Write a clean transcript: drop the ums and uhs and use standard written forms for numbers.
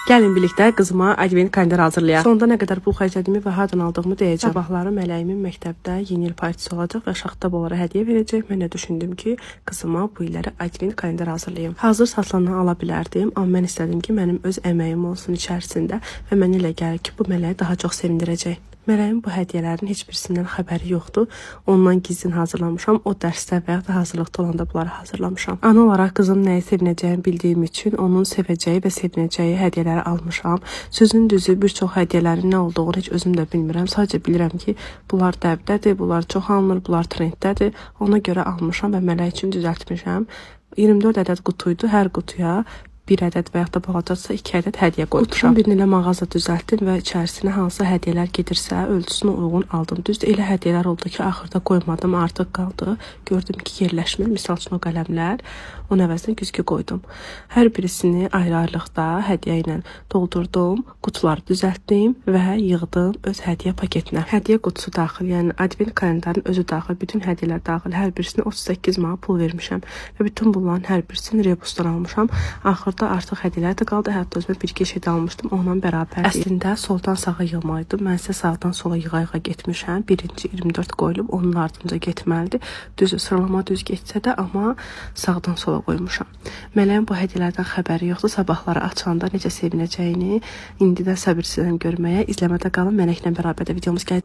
Gəlin birlikdə qızıma advent kalender hazırlayaq. Sonda nə qədər pul xərclədiyimi və hardan aldığımı deyəcəm. Sabahları mələyimin məktəbdə yeni il partisi olacaq və şaxta onlara hədiyyə verəcək. Mən də düşündüm ki, qızıma bu illəri advent kalender hazırlayım. Hazır satılandan ala bilərdim, amma mən istədim ki, mənim öz əməyim olsun içərisində və mənə elə gəlir ki, bu mələyi daha çox sevindirəcək. Mələyin bu hədiyyələrin heç birisindən xəbəri yoxdur. Ondan gizlin hazırlamışam. O dərsdə və ya da hazırlıqda olanda bunları hazırlamışam. Ana olaraq qızım nəyi sevinəcəyini bildiyim üçün onun sevəcəyi və sevinəcəyi hədiyyələri almışam. Sözün düzü bir çox hədiyyələrin nə olduğunu heç özüm də bilmirəm. Sadəcə bilirəm ki, bunlar dəbdədir, bunlar çox alınır, bunlar trenddədir. Ona görə almışam və mələk üçün düzəltmişəm. 24 ədəd qutuydu. Hər qutuya bir ədəd və ya da balacadsa 2 ədəd hədiyyə qoymuşam. Birini ilə mağaza düzəltdim və içərisinə hansı hədiyyələr gedirsə ölçüsünə uyğun aldım. Düzdür, elə hədiyyələr oldu ki, axırda qoymadım, artıq qaldı. Gördüm ki, yerləşmir. Misal üçün o qələmlər, onun əvəzinə güzgü qoydum. Hər birisini ayrı-ayrılıqda hədiyyə ilə doldurdum, qutuları düzəltdim və yığdım öz hədiyyə paketinə. Hədiyyə qutusu daxil, yəni advent kalendarın özü daxil, bütün hədiyyələr daxil, hər birisinə 38 manat pul vermişəm və bütün bunların hər birisini rebusdan almışam. Axırda artıq hədiyyələr də qaldı. Hətta özümə bir-iki şey də almışdım, onunla bərabər. Əslində soldan sağa yığmaydı. Mən isə sağdan sola yığa-yığa getmişəm. Birinci 24 qoyulub, onun ardınca getməlidir. Düzü, sıralama düz getsə də, amma sağdan sola qoymuşam. Mələyin bu hədiyyələrdən xəbəri yoxdur. Sabahları açanda necə sevinəcəyini indidən səbirsizlənirəm görməyə. İzləmədə qalın, Mələklə bərabər də videomuz gəlir.